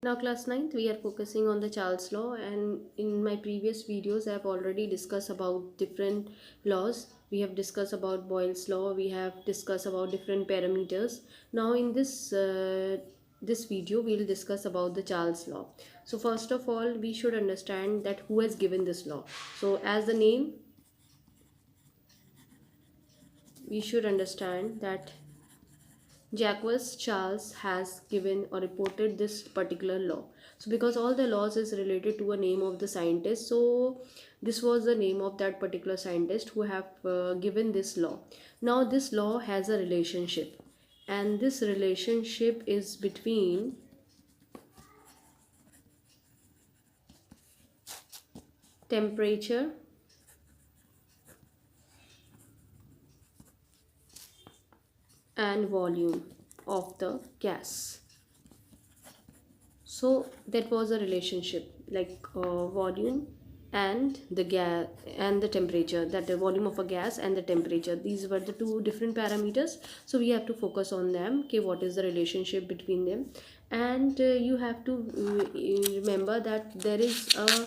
Now class ninth, we are focusing on the Charles law, and in my previous videos I have already discussed about different laws. We have discussed about Boyle's law, we have discussed about different parameters. Now in this video we will discuss about the Charles law. So first of all we should understand that who has given this law. So as the name, we should understand that Jacques Charles has given or reported this particular law. So because all the laws is related to a name of the scientist, so this was the name of that particular scientist who have given this law. Now this law has a relationship, and this relationship is between temperature and volume of the gas. So that was a relationship, like volume and the gas and the temperature, that the volume of a gas and the temperature, these were the two different parameters. So we have to focus on them. Okay, what is the relationship between them? And you have to remember that there is a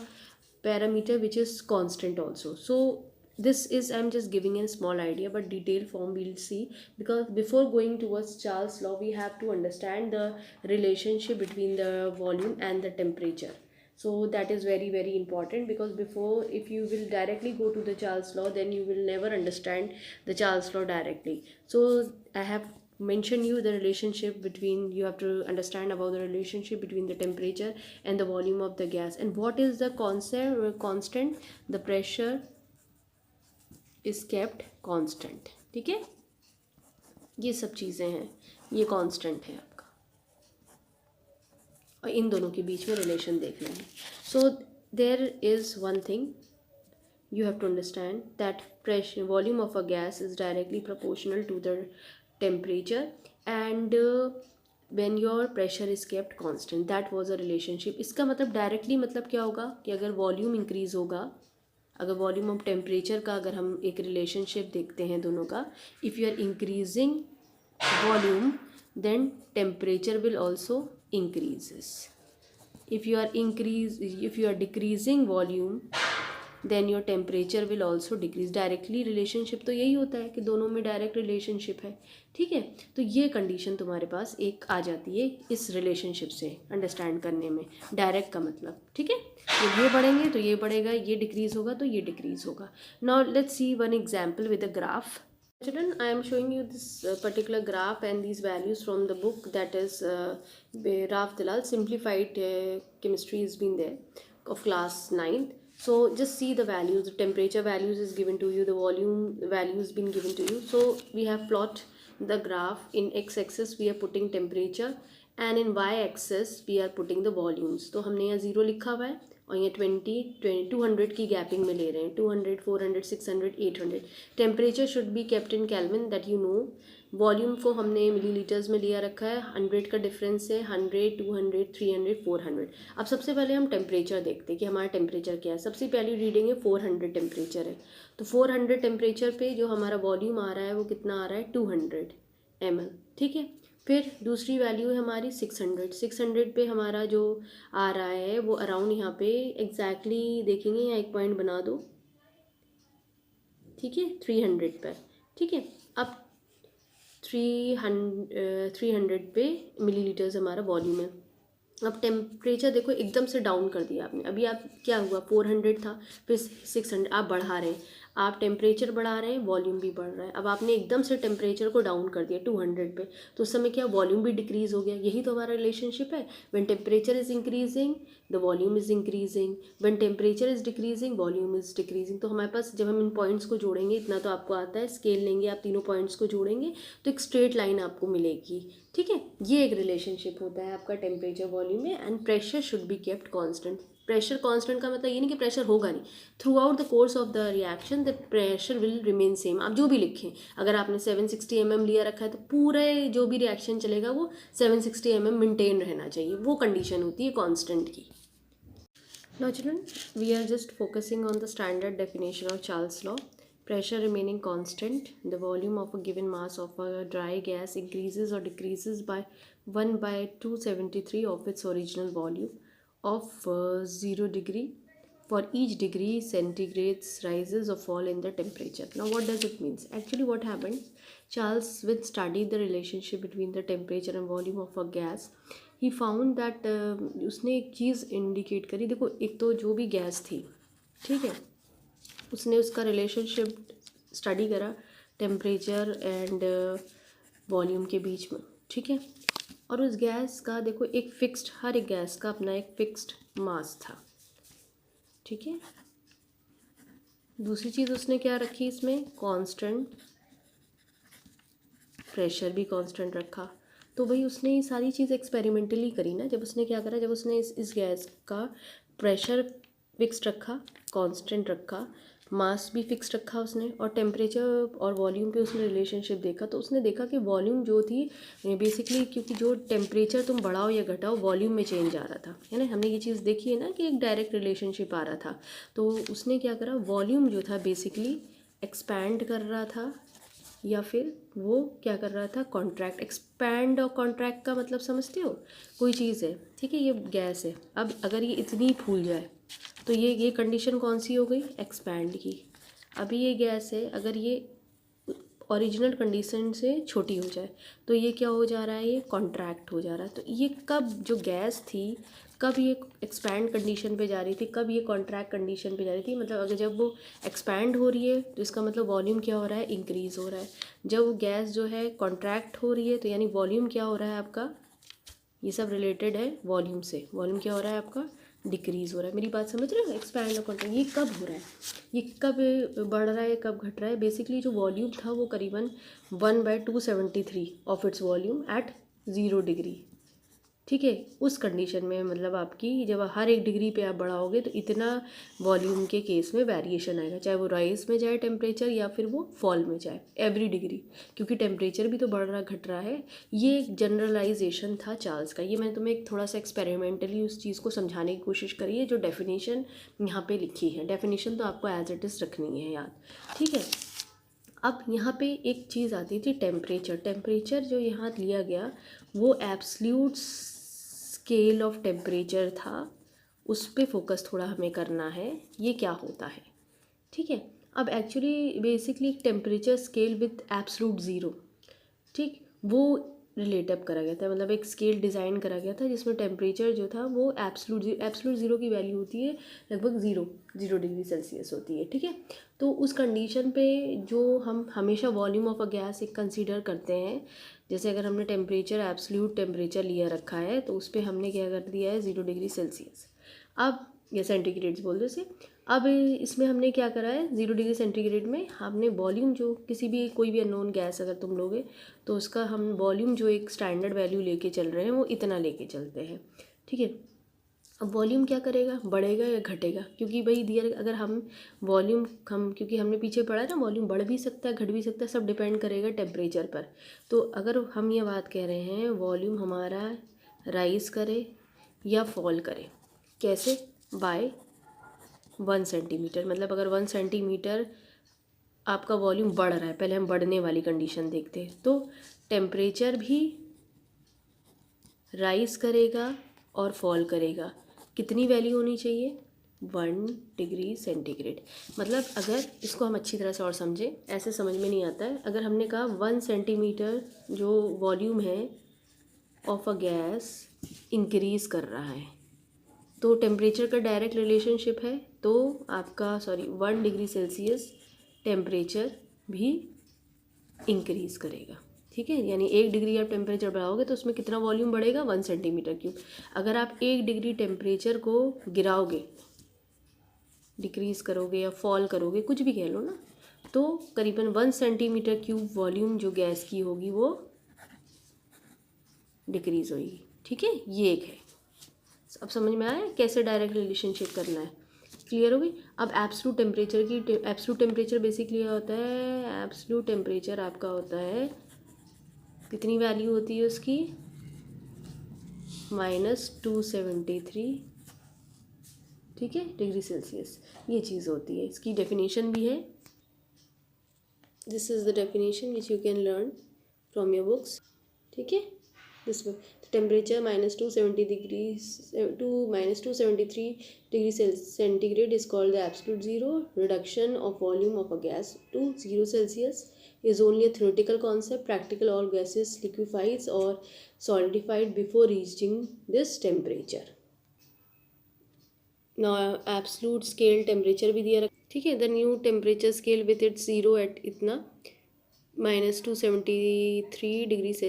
parameter which is constant also. So this is, I'm just giving a small idea, but detailed form we'll see, because before going towards Charles law we have to understand the relationship between the volume and the temperature. So that is very very important, because before, if you will directly go to the Charles law, then you will never understand the Charles law directly. So I have mentioned you the relationship between, you have to understand about the relationship between the temperature and the volume of the gas. And what is the constant? The pressure is kept constant. ठीक है, ये सब चीज़ें हैं, ये constant है आपका, और इन दोनों के बीच में रिलेशन देख लेंगे. So there is one thing you have to understand, that pressure volume of a gas is directly proportional to the temperature, and when your pressure is kept constant, that was a relationship. इसका मतलब directly मतलब क्या होगा कि अगर volume increase होगा, अगर volume of temperature का अगर हम एक रिलेशनशिप देखते हैं दोनों का, if you are increasing volume then temperature will also increases. If you are decreasing volume, then your temperature will also decrease. Directly relationship तो यही होता है कि दोनों में डायरेक्ट रिलेशनशिप है. ठीक है, तो ये कंडीशन तुम्हारे पास एक आ जाती है इस रिलेशनशिप से अंडरस्टैंड करने में, डायरेक्ट का मतलब. ठीक है, जब ये बढ़ेंगे तो ये बढ़ेगा, ये डिक्रीज होगा तो ये डिक्रीज होगा. Now let's see one example with a graph. Children, I am showing you this particular graph and these values from the book, that is Raf Dalal Simplified Chemistry has been there, of class 9th. So just see the values. The temperature values is given to you, the volume values been given to you. So we have plot the graph. In x-axis we are putting temperature and in y-axis we are putting the volumes. तो हमने यहाँ 0 लिखा हुआ है और ये 200 की gapping में ले रहे हैं, 200, 400, 600, 800. Temperature should be kept in kelvin, that you know. Volume को हमने मिलीलीटर्स में लिया रखा है, 100 का डिफरेंस है, 100, 200, 300, 400. अब सबसे पहले हम टेम्परेचर देखते हैं कि हमारा टेम्परेचर क्या है. सबसे पहली रीडिंग है 400 टेम्परेचर है, तो 400 टेम्परेचर पे जो हमारा वॉल्यूम आ रहा है वो कितना आ रहा है, 200 ml. ठीक है, फिर दूसरी वैल्यू है हमारी 600 पे हमारा जो आ रहा है वो अराउंड यहाँ पे एग्जैक्टली देखेंगे, यहाँ एक पॉइंट बना दो. ठीक है, 300 पर. ठीक है, अब 300 पे मिलीलीटर्स हमारा वॉल्यूम है. अब टेम्परेचर देखो एकदम से डाउन कर दिया आपने. अभी आप क्या हुआ, 400 था, फिर 600, आप बढ़ा रहे हैं, आप टेम्परेचर बढ़ा रहे हैं, वॉल्यूम भी बढ़ रहा है. अब आपने एकदम से टेम्परेचर को डाउन कर दिया 200 पे, तो उस समय क्या, वॉल्यूम भी डिक्रीज़ हो गया. यही तो हमारा रिलेशनशिप है. When temperature is increasing the volume is increasing, when temperature is decreasing volume is decreasing. तो हमारे पास जब हम इन पॉइंट्स को जोड़ेंगे, इतना तो आपको आता है, स्केल लेंगे आप, तीनों पॉइंट्स को जोड़ेंगे तो एक स्ट्रेट लाइन आपको मिलेगी. ठीक है, ये एक रिलेशनशिप होता है आपका टेम्परेचर वॉल्यूम में. And pressure should be kept constant. Pressure constant का मतलब ये नहीं कि प्रेशर होगा नहीं, through out the course of the reaction the pressure will remain same. आप जो भी लिखें, अगर आपने 760 mm लिया रखा है तो पूरे जो भी रिएक्शन चलेगा वो 760 mm मेंटेन रहना चाहिए, वो कंडीशन होती है कांस्टेंट की. Now children, we are just focusing on the standard definition of Charles law. pressure remaining constant, the volume of a given mass of a dry gas increases or decreases by 1 by 273 of its original volume of 0 degree for each degree centigrade's rises or fall in the temperature. Now what does it mean? Actually what happened, Charles Witz studied the relationship between the temperature and volume of a gas. He found that उसने एक चीज़ indicate करी, देखो एक तो जो भी gas थी, ठीक है, उसने उसका रिलेशनशिप स्टडी करा टेम्परेचर एंड वॉल्यूम के बीच में, ठीक है, और उस गैस का देखो एक फिक्स्ड, हर एक गैस का अपना एक फिक्स्ड मास था, ठीक है। दूसरी चीज़ उसने क्या रखी इसमें, कांस्टेंट प्रेशर भी कांस्टेंट रखा। तो भाई उसने ये सारी चीज़ एक्सपेरिमेंटली करी ना, जब उसने क्या करा, जब उसने इस गैस का प्रेशर फिक्स्ड रखा, कांस्टेंट रखा, मास भी फिक्स रखा उसने, और टेम्परेचर और वॉल्यूम पे उसने रिलेशनशिप देखा, तो उसने देखा कि वॉल्यूम जो थी बेसिकली, क्योंकि जो टेम्परेचर तुम बढ़ाओ या घटाओ वॉल्यूम में चेंज आ रहा था, है ना, हमने ये चीज़ देखी है ना कि एक डायरेक्ट रिलेशनशिप आ रहा था। तो उसने क्या करा, वॉल्यूम जो था बेसिकली एक्सपैंड कर रहा था या फिर वो क्या कर रहा था, कॉन्ट्रैक्ट। एक्सपैंड और कॉन्ट्रैक्ट का मतलब समझते हो, कोई चीज़ है, ठीक है, ये गैस है, अब अगर ये इतनी फूल जाए तो ये कंडीशन कौन सी हो गई, एक्सपैंड की। अभी ये गैस है, अगर ये ओरिजिनल कंडीशन से छोटी हो जाए तो ये क्या हो जा रहा है, ये कॉन्ट्रैक्ट हो जा रहा है। तो ये कब जो गैस थी, कब ये एक्सपैंड कंडीशन पे जा रही थी, कब ये कॉन्ट्रैक्ट कंडीशन पे जा रही थी, मतलब अगर जब वो एक्सपैंड हो रही है तो इसका मतलब वॉल्यूम क्या हो रहा है, इंक्रीज़ हो रहा है। जब वो गैस जो है कॉन्ट्रैक्ट हो रही है तो यानी वॉल्यूम क्या हो रहा है आपका, ये सब रिलेटेड है वॉल्यूम से, वॉल्यूम क्या हो रहा है आपका, डिक्रीज़ हो रहा है। मेरी बात समझ रहे हो, एक्सपैंड और कॉन्ट्रैक्ट ये कब हो रहा है, ये कब बढ़ रहा है, कब घट रहा है। बेसिकली जो वॉल्यूम था वो करीबन 1/273 of its volume at 0 degree, ठीक है, उस कंडीशन में मतलब आपकी जब हर एक डिग्री पे आप बढ़ाओगे तो इतना वॉल्यूम के केस में वेरिएशन आएगा, चाहे वो राइज में जाए टेम्परेचर या फिर वो फॉल में जाए एवरी डिग्री, क्योंकि टेम्परेचर भी तो बढ़ रहा घट रहा है। ये एक जनरलाइजेशन था चार्ल्स का, ये मैंने तुम्हें एक थोड़ा सा एक्सपेरिमेंटली उस चीज़ को समझाने की कोशिश करी है। जो डेफिनेशन यहाँ पे लिखी है, डेफिनेशन तो आपको एज इट इज़ रखनी है याद, ठीक है। अब यहाँ पे एक चीज़ आती थी टेम्परेचर। टेम्परेचर जो यहाँ लिया गया वो एब्सल्यूट स्केल ऑफ टेम्परेचर था, उस पर फोकस थोड़ा हमें करना है, ये क्या होता है, ठीक है। अब actually basically temperature scale with absolute zero, ठीक, वो रिलेट अप करा गया था, मतलब एक स्केल डिज़ाइन करा गया था जिसमें टेम्परेचर जो था वो एब्सल्यूट ज़ीरो की वैल्यू होती है लगभग ज़ीरो डिग्री सेल्सियस होती है, ठीक है। तो उस कंडीशन पे जो हम हमेशा वॉल्यूम ऑफ अ गैस एक कंसीडर करते हैं, जैसे अगर हमने टेम्परेचर एब्सल्यूट टेम्परेचर लिया रखा है तो उस पर हमने क्या कर दिया है, 0 डिग्री सेल्सियस, अब या सेंटीग्रेड्स बोल दो इसे। अब इसमें हमने क्या करा है, 0 डिग्री सेंटीग्रेड में हमने वॉल्यूम जो किसी भी कोई भी अननोन गैस अगर तुम लोगे तो उसका हम वॉल्यूम जो एक स्टैंडर्ड वैल्यू लेके चल रहे हैं वो इतना लेके चलते हैं, ठीक है। अब वॉल्यूम क्या करेगा, बढ़ेगा या घटेगा, क्योंकि भाई दियर अगर हम वॉल्यूम क्योंकि हमने पीछे पढ़ा है ना, वॉल्यूम बढ़ भी सकता है घट भी सकता है, सब डिपेंड करेगा टेम्परेचर पर। तो अगर हम ये बात कह रहे हैं वॉल्यूम हमारा राइज करे या फॉल करे, कैसे, बाय 1 सेंटीमीटर, मतलब अगर 1 सेंटीमीटर आपका वॉल्यूम बढ़ रहा है, पहले हम बढ़ने वाली कंडीशन देखते हैं, तो टेम्परेचर भी राइज करेगा और फॉल करेगा। कितनी वैल्यू होनी चाहिए, 1 डिग्री सेंटीग्रेड। मतलब अगर इसको हम अच्छी तरह से और समझें, ऐसे समझ में नहीं आता है, अगर हमने कहा 1 सेंटीमीटर जो वॉल्यूम है ऑफ अ गैस इंक्रीज़ कर रहा है तो टेम्परेचर का डायरेक्ट रिलेशनशिप है, तो आपका 1 डिग्री सेल्सियस टेम्परेचर भी इंक्रीज़ करेगा, ठीक है। यानी 1 डिग्री आप टेम्परेचर बढ़ाओगे तो उसमें कितना वॉल्यूम बढ़ेगा, 1 सेंटीमीटर क्यूब। अगर आप 1 डिग्री टेम्परेचर को गिराओगे, डिक्रीज़ करोगे या फॉल करोगे, कुछ भी कह लो ना, तो करीबन 1 सेंटीमीटर क्यूब वॉल्यूम जो गैस की होगी वो डिक्रीज़ होगी, ठीक है। ये एक है, अब समझ में आया कैसे डायरेक्ट रिलेशनशिप करना है, क्लियर होगी। अब एब्सोल्यूट टेम्परेचर बेसिकली क्या होता है, एब्सोल्यूट टेम्परेचर आपका होता है, कितनी वैल्यू होती है उसकी, -273, ठीक है, डिग्री सेल्सियस, ये चीज़ होती है। इसकी डेफिनेशन भी है, this is the definition which you can learn from your books. ठीक है, this way the temperature -270 degrees to -273 degrees centigrade is called the absolute zero. Reduction of volume of a gas to 0 Celsius is only a theoretical concept. Practical, all gases liquefies or solidified before reaching this temperature. Now absolute scale temperature भी दिया रखा. ठीक है, the new temperature scale with its zero at इतना -273 degrees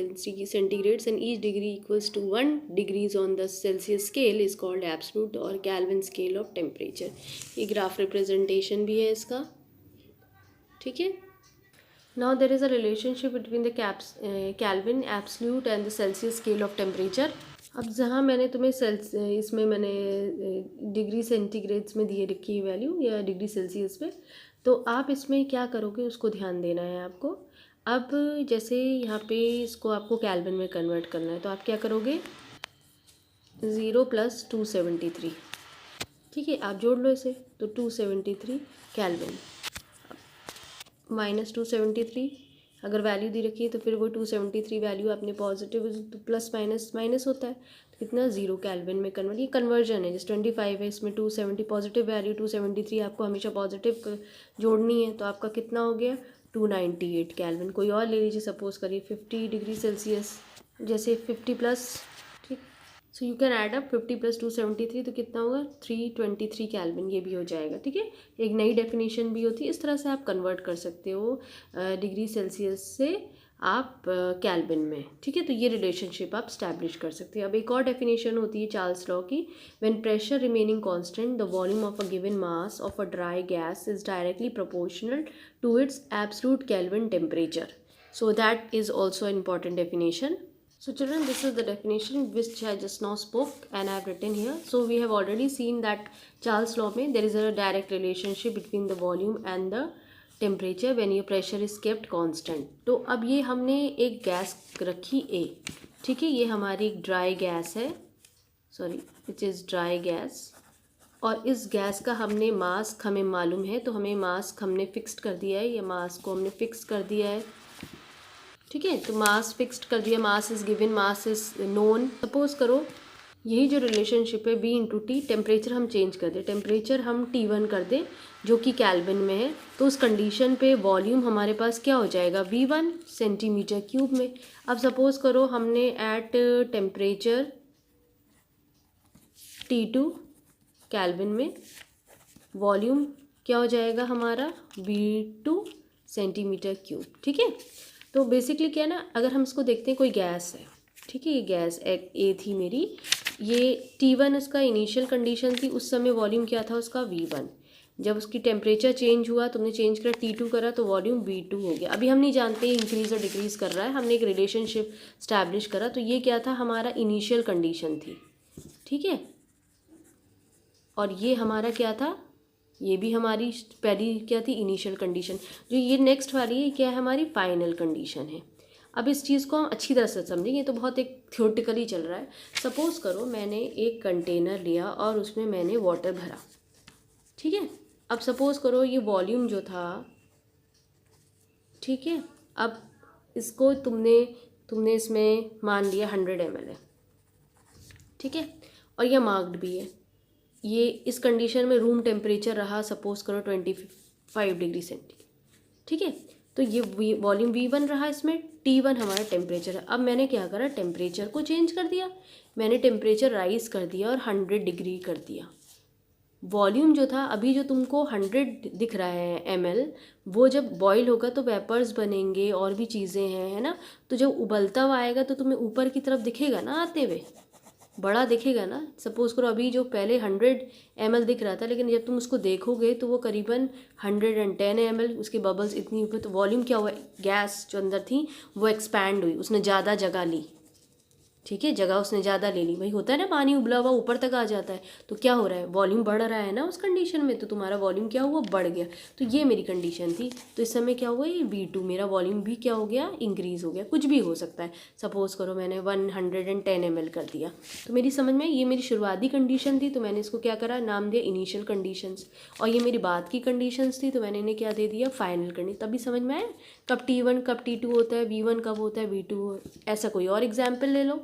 centigrades and each degree equals to 1 degrees on the Celsius scale is called absolute or Kelvin scale of temperature. ये graph representation भी है इसका. ठीक है. Now there is a relationship between the Kelvin absolute and the Celsius scale of temperature. अब जहाँ मैंने तुम्हें इसमें मैंने डिग्री सेंटीग्रेड्स में दिए रखी है वैल्यू या डिग्री सेल्सियस पे, तो आप इसमें क्या करोगे उसको ध्यान देना है आपको. अब जैसे यहाँ पे इसको आपको केल्विन में कन्वर्ट करना है, तो आप क्या करोगे 0 + 273. ठीक है, आप जोड़ लो इसे, तो 273 केल्विन -273. अगर वैल्यू दी रखी है तो फिर वो 273 वैल्यू आपने पॉजिटिव तो प्लस माइनस माइनस होता है, तो कितना 0 केल्विन में कन्वर्ट. ये कन्वर्जन है. जैसे 25 है, इसमें 270 पॉजिटिव वैल्यू, 273 आपको हमेशा पॉजिटिव जोड़नी है, तो आपका कितना हो गया 298 केल्विन. कोई और ले लीजिए, सपोज करिए 50 डिग्री सेल्सियस, जैसे 50 प्लस. ठीक, so you can add up 50 + 273, तो कितना होगा 323 केल्विन. ये भी हो जाएगा. ठीक है, एक नई डेफिनेशन भी होती है. इस तरह से आप कन्वर्ट कर सकते हो डिग्री सेल्सियस से आप केल्विन में. ठीक है, तो ये रिलेशनशिप आप स्टैब्लिश कर सकते हैं. अब एक और डेफिनेशन होती है चार्ल्स लॉ की. When pressure remaining constant the volume of a given mass of a dry gas is directly proportional to its absolute Kelvin temperature. So that is also an important definition. So children, this is the definition which I just now spoke and I have written here. So we have already seen that Charles law में there is a direct relationship between the volume and the temperature when your pressure is kept constant. तो अब ये हमने एक gas रखी A. ठीक है, ये हमारी एक ड्राई गैस है, sorry which is dry gas. और इस गैस का हमने मास्क हमें मालूम है, तो हमें मास्क हमने फिक्स्ड कर दिया है, या मास को हमने फिक्स कर दिया है. ठीक है, तो मास फिक्स्ड कर दिया, mass is given, mass is known. Suppose करो यही जो रिलेशनशिप है V/T, टेम्परेचर हम चेंज कर दें, टेम्परेचर हम T1 कर दें जो कि केल्विन में है, तो उस कंडीशन पे वॉल्यूम हमारे पास क्या हो जाएगा V1 सेंटीमीटर क्यूब में. अब सपोज करो हमने एट टेम्परेचर T2 केल्विन में वॉल्यूम क्या हो जाएगा हमारा V2 सेंटीमीटर क्यूब. ठीक है, तो बेसिकली क्या है ना, अगर हम इसको देखते हैं कोई गैस है. ठीक है, ये गैस ए थी मेरी, ये T1 उसका इनिशियल कंडीशन थी, उस समय वॉल्यूम क्या था उसका V1. जब उसकी टेम्परेचर चेंज हुआ, तुमने चेंज करा T2 करा, तो वॉल्यूम V2 हो गया. अभी हम नहीं जानते इंक्रीज और डिक्रीज कर रहा है, हमने एक रिलेशनशिप स्टैब्लिश करा. तो ये क्या था हमारा इनिशियल कंडीशन थी. ठीक है, और ये हमारा क्या था, ये भी हमारी पहली क्या थी इनिशियल कंडीशन. जो ये नेक्स्ट वाली है क्या है हमारी फाइनल कंडीशन है. अब इस चीज़ को हम अच्छी तरह से समझेंगे, तो बहुत एक थियोरेटिकली चल रहा है. सपोज करो मैंने एक कंटेनर लिया और उसमें मैंने वाटर भरा. ठीक है, अब सपोज करो ये वॉल्यूम जो था, ठीक है, अब इसको तुमने इसमें मान लिया 100 ml है. ठीक है, और यह मार्क्ड भी है. ये इस कंडीशन में रूम टेम्परेचर रहा सपोज करो 25 डिग्री सेंटीग्रेड. ठीक है, तो ये वॉल्यूम V1 रहा, इसमें T1 हमारा टेम्परेचर है. अब मैंने क्या करा, टेम्परेचर को चेंज कर दिया, मैंने टेम्परेचर राइज कर दिया और 100 डिग्री कर दिया. वॉल्यूम जो था अभी जो तुमको 100 दिख रहा है ml, वो जब बॉईल होगा तो वेपर्स बनेंगे और भी चीज़ें हैं, है ना. तो जब उबलता हुआ आएगा तो तुम्हें ऊपर की तरफ दिखेगा ना, आते हुए बड़ा दिखेगा ना. सपोज करो अभी जो पहले 100 ml दिख रहा था, लेकिन जब तुम उसको देखोगे तो वो करीबन 110 ml, उसके बबल्स इतनी ऊपर. तो वॉल्यूम क्या हुआ, गैस जो अंदर थी वो एक्सपैंड हुई, उसने ज़्यादा जगह ली. ठीक है, जगह उसने ज़्यादा ले ली। भाई होता है ना, पानी उबला हुआ ऊपर तक आ जाता है, तो क्या हो रहा है, वॉल्यूम बढ़ रहा है ना उस कंडीशन में, तो तुम्हारा वॉल्यूम क्या हुआ, बढ़ गया। तो ये मेरी कंडीशन थी, तो इस समय क्या हुआ, ये V2 मेरा वॉल्यूम भी क्या हो गया, इंक्रीज़ हो गया। कुछ भी हो सकता है, सपोज़ करो मैंने 110 ml कर दिया, तो मेरी समझ में ये मेरी शुरुआती कंडीशन थी, तो मैंने इसको क्या करा, नाम दिया इनिशियल कंडीशंस। और ये मेरी बाद की कंडीशंस थी, तो मैंने इन्हें क्या दे दिया, फाइनल कंडीशन। तभी समझ में आया कब T1 कब T2 होता है, V1 कब होता है, V2। ऐसा कोई और एग्जाम्पल ले लो।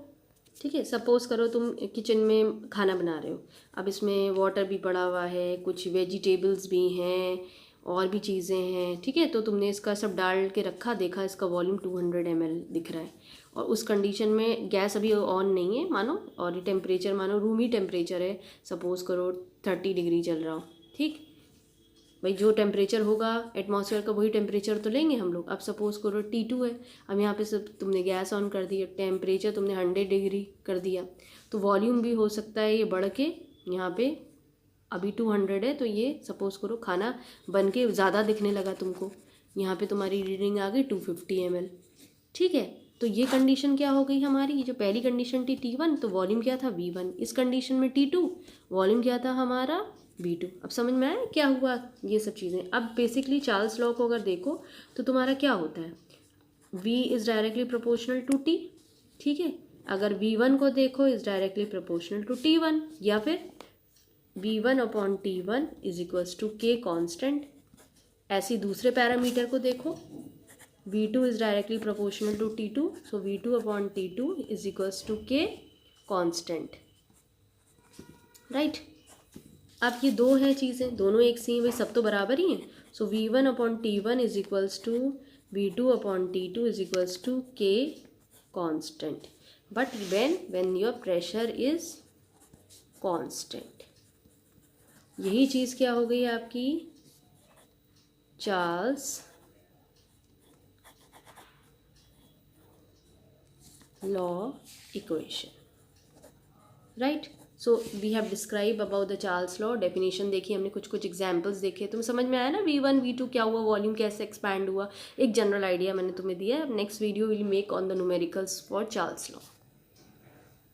ठीक है, सपोज़ करो तुम किचन में खाना बना रहे हो, अब इसमें वाटर भी पड़ा हुआ है, कुछ वेजिटेबल्स भी हैं और भी चीज़ें हैं। ठीक है, तो तुमने इसका सब डाल के रखा, देखा इसका वॉल्यूम 200 ml दिख रहा है, और उस कंडीशन में गैस अभी ऑन नहीं है मानो, और ये टेम्परेचर मानो रूमी टेम्परेचर है, सपोज़ करो 30 डिग्री चल रहा हो। ठीक, भाई जो टेम्परेचर होगा एटमॉस्फेयर का वही टेम्परेचर तो लेंगे हम लोग। अब सपोज़ करो T2 है, अब यहाँ पे सब तुमने गैस ऑन कर दी, टेम्परेचर तुमने 100 डिग्री कर दिया, तो वॉल्यूम भी हो सकता है ये बढ़ के यहाँ पे अभी 200 है, तो ये सपोज़ करो खाना बन के ज़्यादा दिखने लगा तुमको, यहाँ पे तुम्हारी रीडिंग आ गई 250 ml। ठीक है, तो ये कंडीशन क्या हो गई हमारी, ये जो पहली कंडीशन थी T1, तो वॉल्यूम क्या था V1। इस कंडीशन में T2, वॉल्यूम क्या था हमारा V2। अब समझ में आया क्या हुआ ये सब चीज़ें। अब बेसिकली चार्ल्स लॉ को अगर देखो तो तुम्हारा क्या होता है, V is directly proportional to T। ठीक है, अगर V1 को देखो is directly proportional to T1, या फिर V1/T1 is equals to K constant. ऐसी दूसरे पैरामीटर को देखो, V2 is directly proportional to T2, so V2/T2 is equals to K constant, right? अब ये दो हैं चीज़ें, दोनों एक सी हैं, भाई सब तो बराबर ही हैं। सो V1/T1 is equals to V2/T2 is equals to K constant, but when your pressure is constant, यही चीज़ क्या हो गई आपकी, Charles law equation, right? So we have described about the Charles law, definition देखी हमने, कुछ कुछ एग्जाम्पल्स देखे, तुम्हें समझ में आया ना V1 V2 क्या हुआ, वॉल्यूम कैसे एक्सपैंड हुआ, एक जनरल आइडिया मैंने तुम्हें दिया है। Next video will make on the numericals for Charles law.